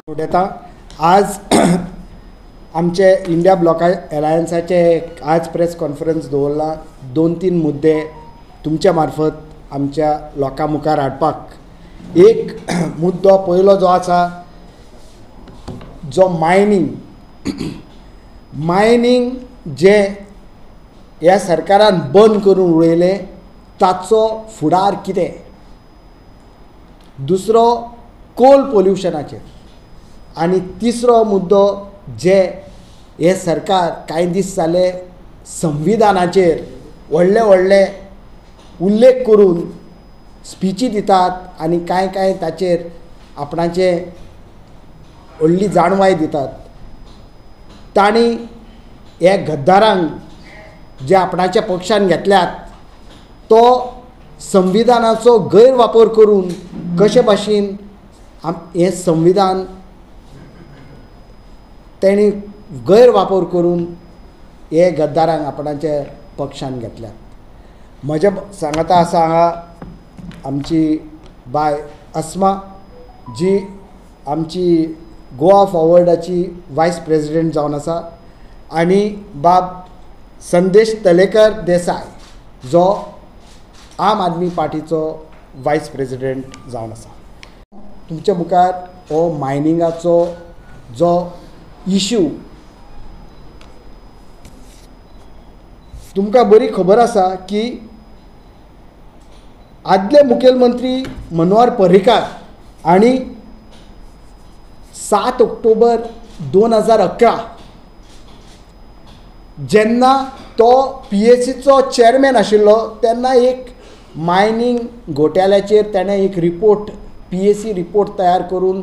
उडयता आज आमचे इंडिया ब्लॉक अलायन्साचे आज प्रेस कॉन्फरन्स दवरला. 2-3 मुद्दे तुमच्या मार्फत आमच्या लोकां मुखार हाडपाक. एक मुद्दो पयलो जो आसा जो मायनींग जे ह्या सरकारान बंद करून उडयले ताचो फुडार कितें. दुसरो कोल पोल्युशनाचेर. आनी तिसरो मुद्दो जे हे सरकार कांय दीस जाले संविधानाचेर व्हडले उल्लेख करून स्पिची दितात आनी कांय ताचेर आपणाचे व्हडली जाणवाय दितात. तांणी हे गद्दारांक जे आपणाच्या पक्षान घेतल्यात तो संविधानाचो गैरवापर करून कशे भाशेन हे संविधान तेणी गैरवापर करून हे गद्दारांक आपणाच्या पक्षान घेतल्यात. म्हज्या सांगता आसा हांगा आमची बाय अस्मा जी आमची गोवा फॉरवर्डाची वायस प्रेसिडेंट जावन आसा आनी बाब संदेश तलेकर देसाय जो आम आदमी पार्टीचो वायस प्रेसिडेंट जावन आसा. तुमच्या मुखार हो मायनिंगाचो जो इश्यू तुमकां बरी खबर आसा की आदले मुखेलमंत्री मनोहर पर्रीकार आणि 7 ऑक्टोबर 2011 जेन्ना तो PSCचो चेअरमॅन आशिल्लो तेन्ना एक मायनींग घोटाळ्याचेर तेणें एक रिपोर्ट PSC रिपोर्ट तयार करून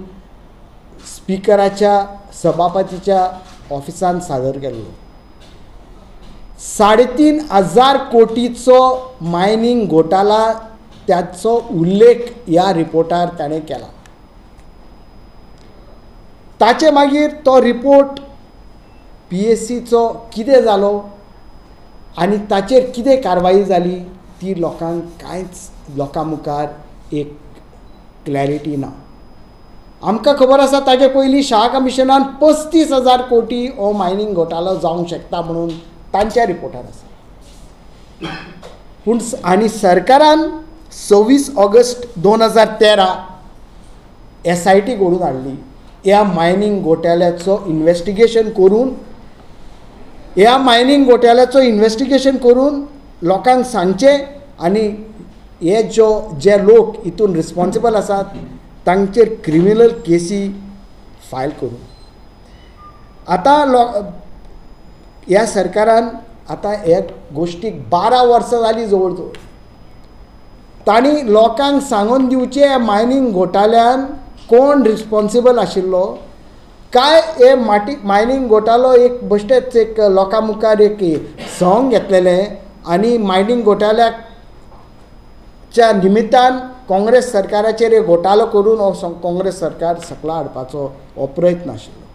स्पीकराच्या सभापतीच्या ऑफिसान सादर केल्लो. 3,500 कोटीचो मायनींग घोटाळा त्याचो उल्लेख ह्या रिपोर्टार ताणें केला. ताचे मागीर तो रिपोर्ट PSCचो कितें जालो आनी ताचेर कितें कारवाई जाली ती लोकां मुखार एक क्लॅरिटी ना. आमकां खबर आसा ताचे पयलीं शाह कमिशनान 35,000 कोटी हो मायनींग घोटाळो जावंक शकता म्हणून तांच्या रिपोर्टार आसा. पूण आनी सरकारान 26 ऑगस्ट 2013 SIT घडोवन हाडली. ह्या मायनींग घोटाळ्याचो इन्व्हेस्टिगेशन करून लोकांक सांगचें आनी हे जे लोक हितून रिस्पॉन्सिबल आसात तांचेर क्रिमिनल केसी फायल करून. आतां ह्या सरकारान आतां हे गोश्टीक 12 वर्सां जालीं जवळ जवळ. तांणी लोकांक सांगून दिवचें मायनींग घोटाळ्यान कोण रिस्पॉन्सिबल आशिल्लो काय हे मायनींग घोटाळो एक बेश्टेच एक लोकां मुखार एक सॉंग घेतलेलें आनी मायनींग घोटाळ्याच्या निमित्तान काँग्रेस सरकाराचेर एक घोटाळो करून हो काँग्रेस सरकार सकला हाडपाचो हो प्रयत्न आशिल्लो.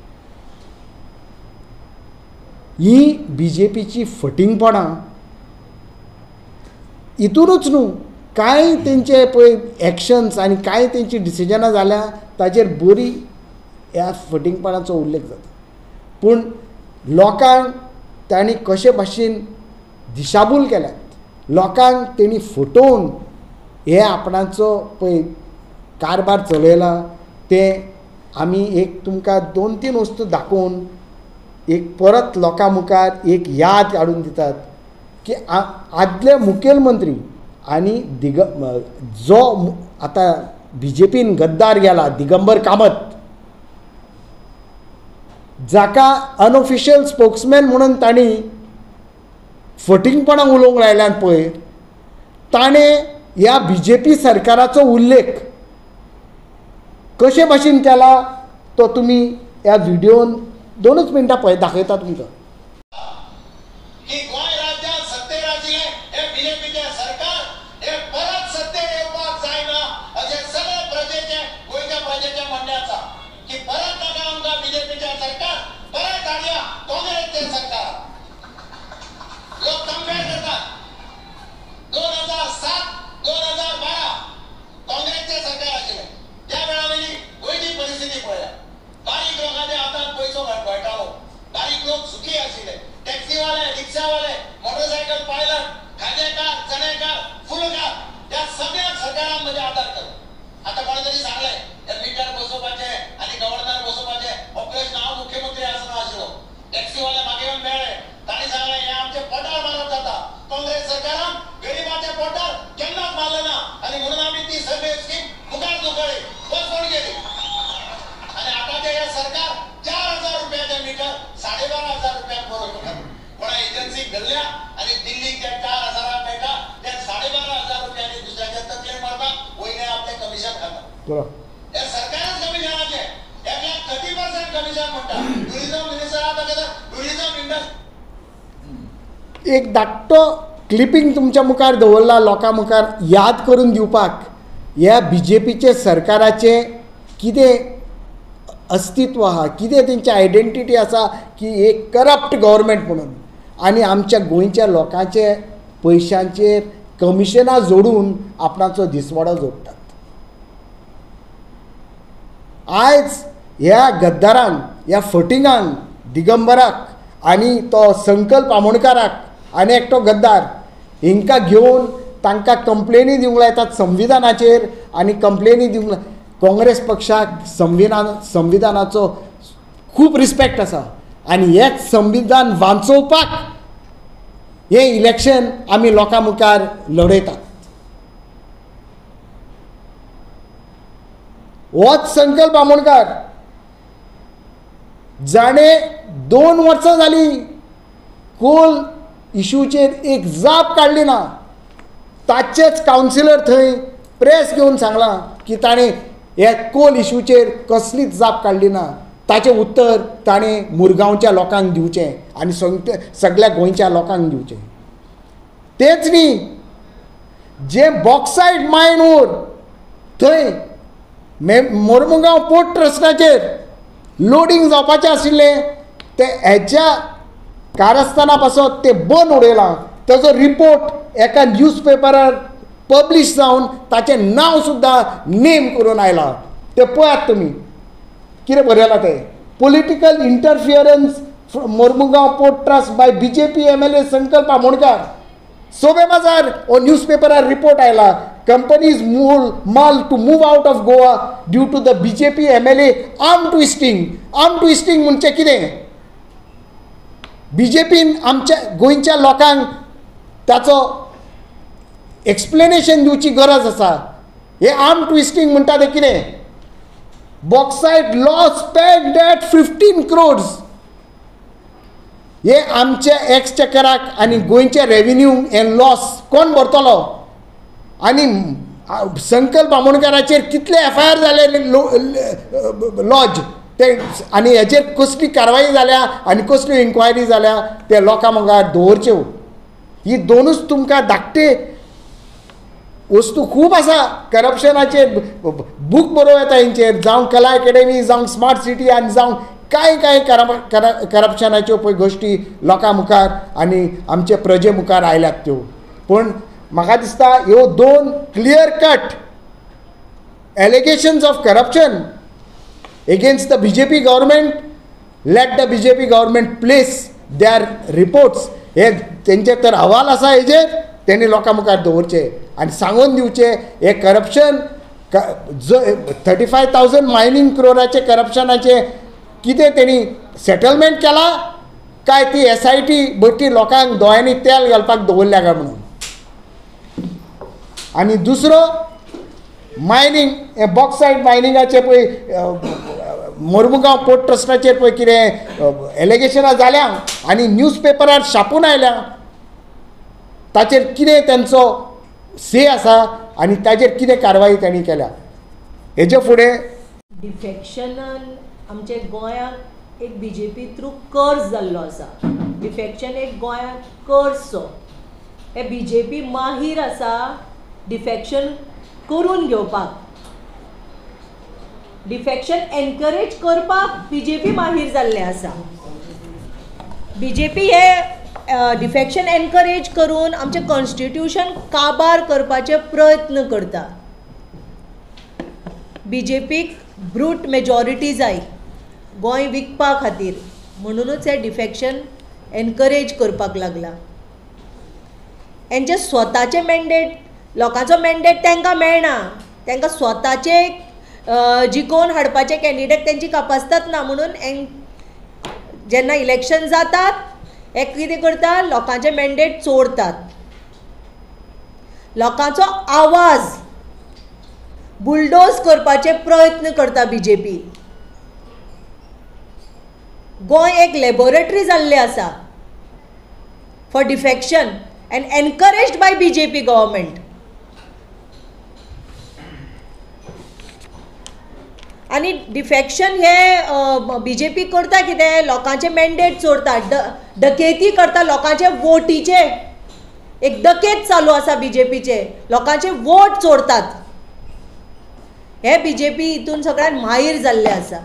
ही BJPची फटिंगपणां हितूनच न्हू कांय तेंचे पळय एक्शन्स आनी कांय तेंची डिसिजनां जाल्या ताचेर बरी ह्या फटिंगपणाचो उल्लेख जाता. पूण लोकांक तांणी कशे भाशेन दिशाभूल केल्यात. लोकांक तेणी फटोवन हे आपणाचो पळय कारबार चलयला तें आमी एक तुमकां 2-3 वस्तू दाखोवन एक परत लोकां मुखार एक याद हाडून दितात की आदले मुखेलमंत्री आनी जो आतां BJPन गद्दार गेला दिगंबर कामत जाका अनऑफिशियल स्पोक्समॅन म्हणून तांणी फटिंगपणां उलोवंक लायल्यात पळय ताणें ह्या BJP सरकाराचो उल्लेख कशे भाशेन केला तो तुमी ह्या व्हिडिओन 2च मिनटां पळय दाखयता तुमकां. काँग्रेसचे सरकार बरोबर सरकारच कमिशनाचे 30% कमिशन म्हणटा टुरिझम मिनिस्टर आता टुरिझम इंडस्ट्री एक धाकटो क्लिपिंग तुमच्या मुखार दवरला लोकां मुखार याद करून दिवपाक ह्या BJPचे सरकाराचे कितें अस्तित्व आहा कितें तेंची आयडेंटिटी आसा की एक करप्ट गव्हर्मेंट म्हणून आनी आमच्या गोंयच्या लोकांचे पयशांचेर कमिशनां जोडून आपणाचो दिसवाडो जोडटात. आयज ह्या गद्दारांक ह्या फटिंगांक दिगंबराक आनी तो संकल्प आमोणकाराक आनी एकटो गद्दार हिंकां घेवन तांकां कंप्लेनी दिवंक लायतात संविधानाचेर आनी कंप्लेनी दिवंक काँग्रेस पक्षाक संविधानाचो खूब रिस्पेक्ट आसा आनी हेच संविधान वाचोवपाक हें इलेक्शन आमी लोकां मुखार लडयतात. होच संकल्प आमोणकार जाणें 2 वर्सां जालीं कोल इशूचेर एक जाप काडली ना. ताचेच कावन्सिलर थंय प्रेस घेवन सांगलां की ताणें हे कोल इशूचेर कसलीच जाप काडली ना. ताचें उत्तर ताणें मुरगांवच्या लोकांक दिवचें आनी सगळ्या गोंयच्या लोकांक दिवचें. तेच न्ही जे बॉक्सायट मायन ओर थंय मोरमुगांव पोर्ट ट्रस्टाचेर लोडिंग जावपाचें आशिल्लें ते हेच्या कारस्थाना पासत ते बंद उडयलां. ताजो रिपोर्ट एका न्यूजपेपरार पब्लीश जावन ताचें नांव सुद्दां नेम करून आयलां. ते पळयात तुमी कितें बरयलां तें. Political interference Mormugao port trust by BJP MLA Sankalp Amonkar. सोबे बाजार हो न्यूजपेपरार रिपोर्ट आयला. कंपनीज माल to move out of Goa due to the BJP MLA arm twisting. Arm twisting म्हणजे कितें? BJPन आमच्या गोंयच्या लोकांक ताचो एक्सप्लेनेशन दिवची गरज आसा. हे आर्म ट्विस्टिंग म्हणटा तें कितें? Bauxite loss paid at 15 crores. हे आमच्या एक्सचेकराक आनी गोंयच्या रेव्हेन्यू हें लॉस कोण भरतलो? आनी संकल्प आमोणकाराचेर कितले FIR जाले लॉज ते आनी हेचेर कसली कारवाई जाल्या आनी कसल्यो इन्क्वायरी जाल्या ते लोकां मुखार दवरच्यो. ही दोनूच तुमकां धाकटे वस्तू खूब आसा करप्शनाचेर. बूक बरोवं येता हेंचेर जावं कला अकॅडमी जावं स्मार्ट सिटी आनी जावं कांय करप्शनाच्यो पळय गोश्टी लोकां मुखार आनी आमचे प्रजे मुखार आयल्यात त्यो. पूण म्हाका दिसता ह्यो 2 clear cut allegations of corruption against the BJP government. Let the BJP government place their reports. हे तेंचे तर अहवाल आसा हेजेर तेणी लोकां मुखार दवरचे आनी सांगून दिवचे हे करप्शन 35,000 मायनिंग क्रोराचे करप्शनाचे कितें तेणी सेटलमेंट केला काय ती SIT बट्टी लोकांक दोळ्यांनी तेल घालपाक दवरल्या काय म्हणून. आनी दुसरो मायनिंग हे बॉक्सायट मायनिंगाचे पळय मोरमुगांव पोर्ट ट्रस्टाचेर पळय कितें एलिगेशनां जाल्या आनी न्यूजपेपरार छापून आयल्या ताचेर कितें तेंचो से आसा आनी ताचेर कितें कारवाई तांणी केल्या. हेजे फुडें डिफेक्शनान आमच्या गोंयांत एक BJP थ्रू कर्ज जाल्लो आसा. डिफेक्शन एक गोंयांत कर्जसो. हे BJP माहीर आसा डिफेक्शन करून घेवपाक. डिफेक्शन एनकरेज करपाक BJP माहीर जाल्ले आसा. BJP हे डिफेक्शन एनकरेज करून आमचे कॉन्स्टिट्यूशन काबार करपाचे प्रयत्न करता. BJPक ब्रूट मेजॉरिटी जाय गोंय विकपा खातीर म्हणूनच हे डिफेक्शन एनकरेज करपाक लागला. हेंचे स्वताचे मॅन्डेट लोकांचो मॅन्डेट तांकां मेळना. तांकां स्वताचे जिखोवन हाडपाचे कॅन्डिडेट तेंची कापासतात ना म्हणून जेन्ना इलेक्शन जातात हे कितें करता लोकांचे मॅन्डेट चोरतात. लोकांचो आवाज बुलडोज करपाचे प्रयत्न करता BJP. गोंय एक लॅबोरेटरी जाल्लें आसा for defection and encouraged by BJP government. आनी डिफेक्शन हे BJP करता कितें, लोकांचे मॅन्डेट चोरता, डकेती करता लोकांचे वोटीचे. एक डकेत चालू आसा BJPचे, लोकांचे वोट चोरतात. हे BJP हितून सगळ्यात माहीर जाल्ले आसा.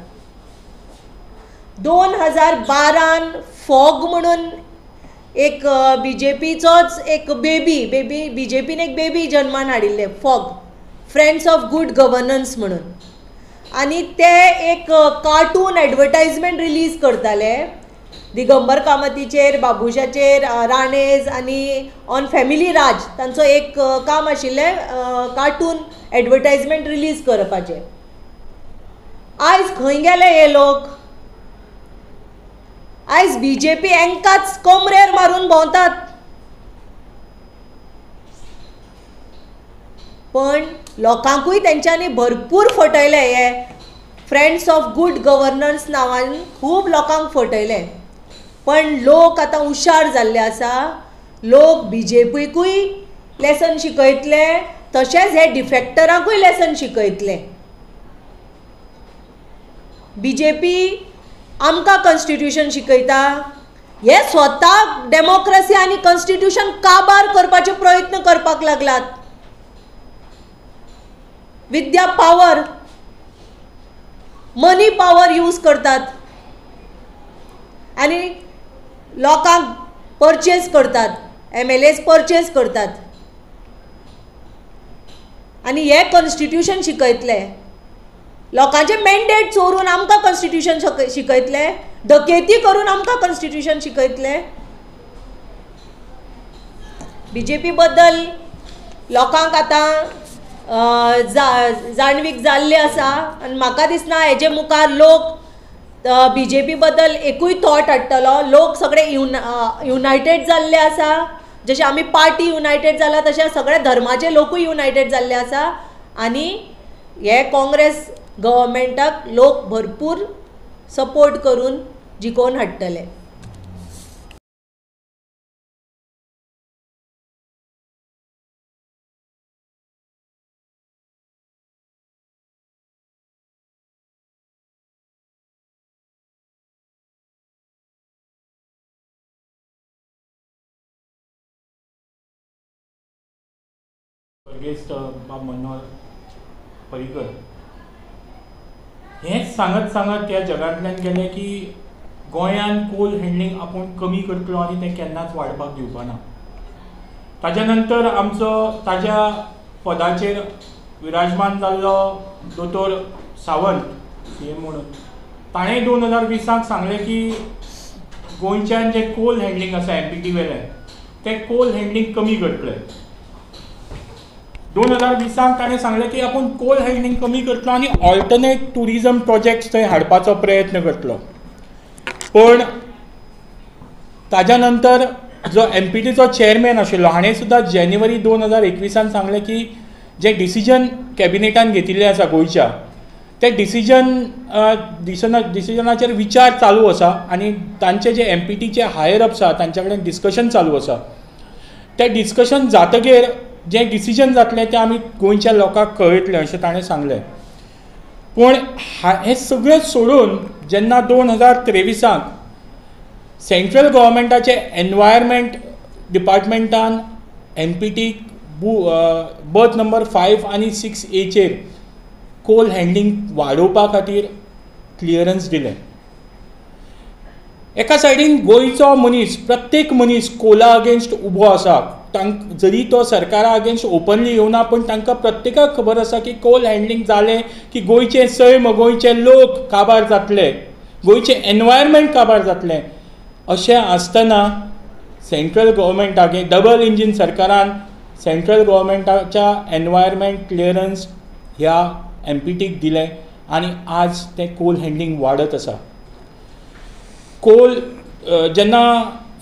2012 फॉग म्हणून एक BJPचोच एक BJPन एक बेबी जन्मान हाडिल्ले, FOG, friends of good governance म्हणून. आनी ते एक कार्टून एडवर्टायजमेंट रिलीज करताले दिगंबर कामतीचेर, बाबुशाचेर, राणेज आनी ऑन फॅमिली राज तांचो एक काम आशिल्लें कार्टून एडवर्टायजमेंट रिलीज करपाचें. आयज खंय गेले हे लोक? आयज BJP हांकांच कमरेर मारून भोंवतात. पण लोकांकूय तेंच्यांनी भरपूर फटयले. हे फ्रेंड्स ऑफ गुड गव्हर्नन्स नांवान खूब लोकांक फटयले. पण लोक आतां हुशार जाल्ले आसा. लोक BJPकूय लेसन शिकयतले, तशेंच हे डिफेक्टरांकूय लेसन शिकयतले. BJP आमकां कॉन्स्टिट्यूशन शिकयता, हे स्वता डेमोक्रेसी आनी कॉन्स्टिट्यूशन काबार करपाचे प्रयत्न करपाक लागलात. विद्या पावर, मनी पावर यूज करतात आनी लोकांक परचेज करतात, MLAs परचेज करतात. आनी हे कॉन्स्टिट्यूशन शिकयतले, लोकांचे मॅन्डेट चोरून आमकां कॉन्स्टिट्यूशन शिकयतले, डकेती करून आमकां कॉन्स्टिट्यूशन शिकयतले. BJP बद्दल लोकांक आतां जाणवीक जाल्ली आसा. आनी म्हाका दिसना हेजे मुखार लोक BJP बद्दल एकूय थॉट हाडटलो. लोक सगळे युनायटेड जाल्ले आसा. जशें आमी पार्टी युनायटेड जाला तशें सगळे धर्माचे लोकूय युनायटेड जाल्ले आसा. आनी हे काँग्रेस गव्हर्मेंटाक लोक भरपूर सपोर्ट करून जिखोवन हाडटले. स्वर्गेस्त बाब मनोहर पर्रीकर हेच सांगत त्या जगांतल्यान गेले की गोंयान कोल हँडलिंग आपूण कमी करतलो आनी तें केन्नाच वाडपाक दिवपाना. ताज्या नंतर आमचो ताज्या पदाचेर विराजमान जाल्लो दोतोर सावंत CM म्हणून ताणें 2020 सांगलें की गोंयच्यान जें कोल हँडलिंग आसा MPT वेलें तें कोल हँडलिंग कमी करतलें. 2020 ताणें सांगलें की आपूण कोल हँडलिंग कमी करतलो आनी ऑल्टरनेट टुरिजम प्रोजेक्ट्स थंय हाडपाचो प्रयत्न करतलो. पण ताज्या नंतर जो MPTचो चेअरमॅन आशिल्लो हाणें सुद्दां जानेवारी 2021 सांगलें की जें डिसिजन कॅबिनेटान घेतिल्लें आसा गोंयच्या ते डिसिजनाचेर विचार चालू आसा आनी तांचे जे MPTचे हायर अप्स आसा तांचे कडेन डिस्कशन चालू आसा. तें डिस्कशन जातकीर जें डिसिजन जातलें तें आमी गोंयच्या लोकांक कळयतलें अशें ताणें सांगलें. पूण हें सगळें सोडून जेन्ना 2023 सेंट्रल गव्हर्मेंटाचे एनवायरमेंट डिपार्टमेंटान MPT बर्थ नंबर 5 आनी 6A कोल हँडलिंग वाडोवपा खातीर क्लियरन्स दिलें. एका सायडीन गोंयचो मनीस, प्रत्येक मनीस कोला अगेन्स्ट उबो आसा. जरी तो सरकारा अगेन्स्ट ओपनली येवना पूण तांकां प्रत्येकाक खबर आसा की कोल हँडलिंग जालें की गोंयचे सैम, गोंयचे लोक काबार जातले, गोंयचें एनवायरमेंट काबार जातलें. अशें आसतना सेंट्रल गव्हर्मेंटागे डबल इंजीन सरकारान सेंट्रल गव्हर्मेंटाच्या एनवायरमेंट क्लियरन्स ह्या MPTक दिलें आनी आज तें कोल हँडलिंग वाडत आसा. कोल जेन्ना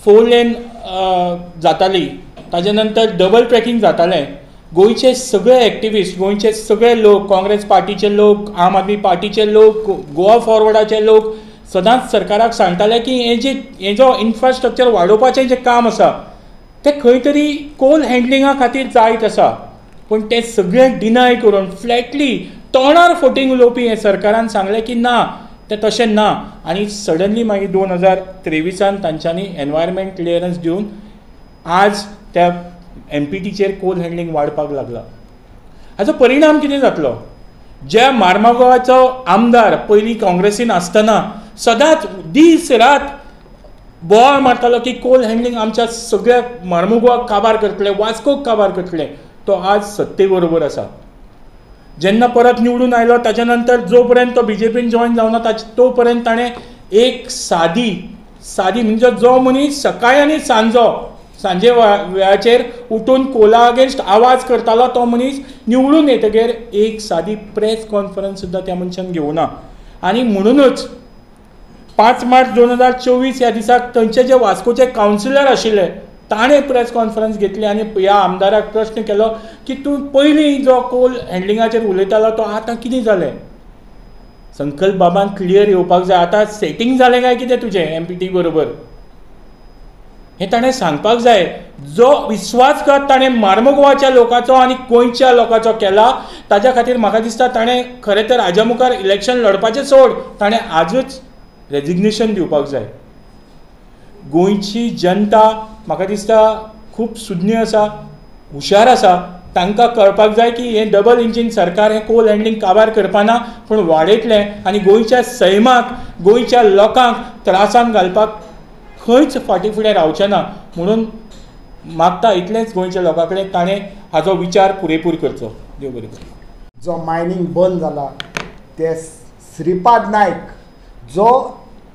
4 लेन जाताली ताजे नंतर डबल ट्रॅकिंग जातालें. गोंयचे सगळे एक्टिविस्ट, गोंयचे सगळे लोक, काँग्रेस पार्टीचे लोक, आम आदमी पार्टीचे लोक, गोवा फॉरवर्डाचे लोक सदांच सरकाराक सांगताले की हें जो इन्फ्रास्ट्रक्चर वाडोवपाचें जें काम आसा तें खंय तरी कोल हँडलिंगा खातीर जायत आसा. पूण तें सगळें डिनाय करून फ्लॅटली तोंडार फोटींग उलोवपी हे सरकारान सांगलें की ना तें तशें ना, आनी सडनली मागीर 2023 तांच्यांनी एनवायरमेंट क्लियरन्स दिवन आज त्या MPTचेर कोल हँडलिंग वाडपाक लागला. हाचो परिणाम कितें जातलो? ज्या मार्मागोवाचो आमदार पयलीं काँग्रेसीन आसतना सदांच दीस रात बोवाळ मारतालो की कोल हँडलिंग आमच्या सगळ्या मार्मुगोवाक काबार करतले, वास्कोक काबार करतले, तो आज सत्ते बरोबर आसा. जेन्ना परत निवडून आयलो ताच्या नंतर जो पर्यंत तो BJPन जॉयन जावना तो पर्यंत ताणें एक सादी म्हणजे जो मनीस सकाळी आनी सांजे वेळाचेर उठून कोला अगेन्स्ट आवाज करतालो तो मनीस निवडून येतगीर एक सादी प्रेस कॉन्फरन्स सुद्दां त्या मनशान घेवना. आनी म्हणूनच 5 मार्च 2024 ह्या दिसाक थंयचे जे वास्कोचे कावन्सिलर आशिल्ले ताणें प्रेस कॉन्फरन्स घेतली आनी ह्या आमदाराक प्रश्न केलो की तूं पयलीं जो कोल हँडलिंगाचेर उलयतालो तो आतां कितें जालें? संकल्प बाबान क्लियर येवपाक जाय. आतां सेटींग जालें काय कितें तुजें MPT बरोबर हें ताणें सांगपाक जाय. जो विश्वासघात ताणें मार्मुगोवाच्या लोकांचो आनी गोंयच्या लोकांचो केला ताच्या खातीर म्हाका दिसता ताणें खरें तर हाज्या मुखार इलेक्शन लडपाचें सोड, ताणें आजूच रेजिग्नेशन दिवपाक जाय. गोंयची जनता म्हाका दिसता खूब सुज्ञ आसा, हुशार आसा. तांकां कळपाक जाय की हें डबल इंजीन सरकार हें कोल हँडलिंग काबार करपाना पूण वाडयतलें आनी गोंयच्या सैमाक गोंयच्या लोकांक त्रासान घालपाक खंयच फाटीं फुडें रावचें ना. म्हणून मागता इतलेंच गोंयच्या लोकां कडेन ताणें हाचो विचार पुरेपूर करचो. देव बरें करूं. जो मायनींग बंद जाला ते श्रीपाद नायक जो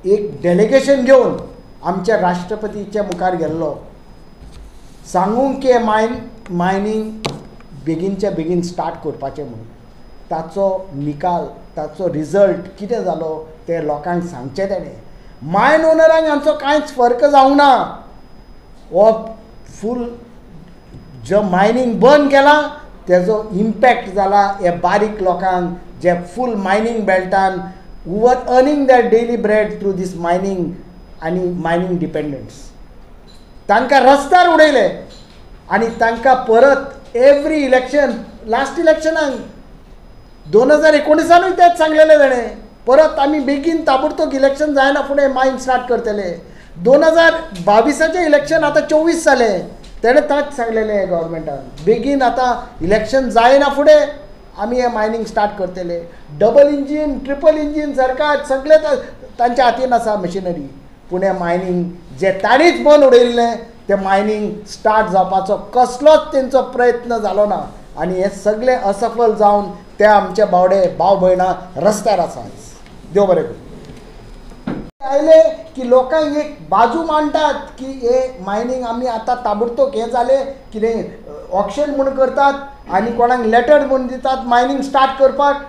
एक डेलिगेशन घेवन आमच्या राष्ट्रपतीच्या मुखार गेल्लो सांगूंक की मायनींग बेगीनच्या बेगीन स्टार्ट करपाचें म्हणून, ताचो निकाल ताचो रिजल्ट कितें जालो ते लोकांक सांगचें तेणें. मायन ओनरांक हांचो कांयच फर्क जावंक ना. हो फूल जो मायनींग बंद केला तेजो इम्पॅक्ट जाला हे बारीक लोकांक जे फूल मायनींग बेल्टान who are earning their daily bread through this mining आनी मायनींग डिपेंडंट्स. तांकां रस्त्यार उडयले आनी तांकां परत एवरी इलेक्शन लास्ट इलेक्शनाक 2019 तेच सांगलेलें ताणें परत आमी बेगीन ताबडतोब इलेक्शन जायना फुडें मायनींग स्टार्ट करतले. 2022 इलेक्शन आतां 24 जालें तेणें तांच सांगलेलें गव्हर्मेंटान बेगीन आतां इलेक्शन जायना फुडें आमी हे मायनींग स्टार्ट करतले. डबल इंजीन ट्रिपल इंजीन सरकार सगळें तांच्या हातीन आसा मशिनरी, पूण हें मायनींग जे ताणींच बंद उडयल्लें तें मायनींग स्टार्ट जावपाचो कसलोच तेंचो प्रयत्न जालो ना आनी हे सगळें असफल जावन ते आमचे बावडे भाव भयणां रस्त्यार आसा. देव बरें करूं. आयले की लोकांक एक बाजू मांडटात की हे मायनींग आमी आतां ताबडतोब हें जालें कितें ऑक्शन म्हूण करतात आनी कोणाक लेटर म्हूण दितात मायनींग स्टार्ट करपाक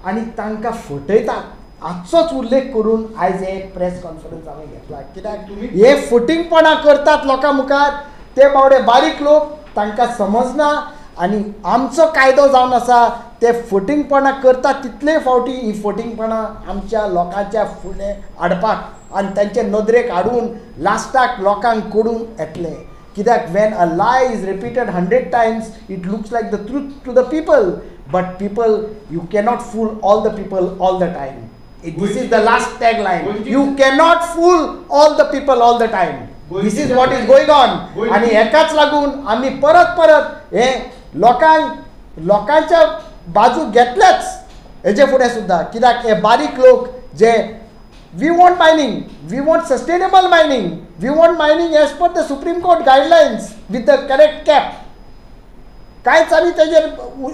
आनी तांकां फटयतात. हाचोच उल्लेख करून आयज हे प्रेस कॉन्फरन्स हांवें घेतला. कित्याक हे फटींगपणां करतात लोकां मुखार ते बावडे बारीक लोक तांकां समजना आनी आमचो कायदो जावन आसा ते फटींगपणां करतात तितले फावटी ही फटींगपणां आमच्या लोकांच्या फुडें हाडपाक आनी तांचे नदरेक हाडून लास्टाक लोकांक कडून येतले. कित्याक when a lie is repeated 100 times it looks like the truth to the people but people you cannot fool all the people all the time. This is the last tagline. You cannot fool all the people all the time. This is what is going on. आणि एकाच लागून आम्ही परत हे लोकांच्या बाजू घेतल्याच हेजे फुडें सुद्दां. कित्याक हे बारीक लोक जे we want mining, we want sustainable mining, we want mining as per the supreme court guidelines with the correct cap. कांयच आमी तेजेर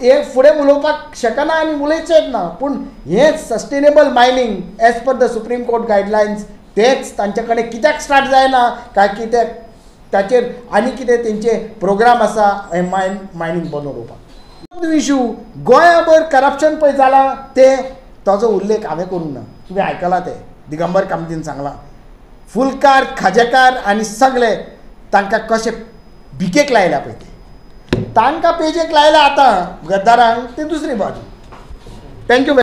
हे फुडें उलोवपाक शकना आनी उलयचेच ना. पूण हें sustainable mining as per the supreme court guidelines तेच तांचे कडेन कित्याक स्टार्ट जायना काय कित्याक ताचेर आनी कितें तेंचे प्रोग्राम आसा हें मायनींग बंद उडोवपाक. इशू गोंयाभर करप्शन पळय जालां ताचो उल्लेख हांवें करूंक ना. तुवें आयकलां तें दिगंबर कामतीन सांगलां. फुलकार खाजेकार आनी सगळे तांकां कशें भिकेक लायल्या पळय तांकां पेजेक लायला आतां गद्दारांक ती दुसरी बाजू. थँक्यू.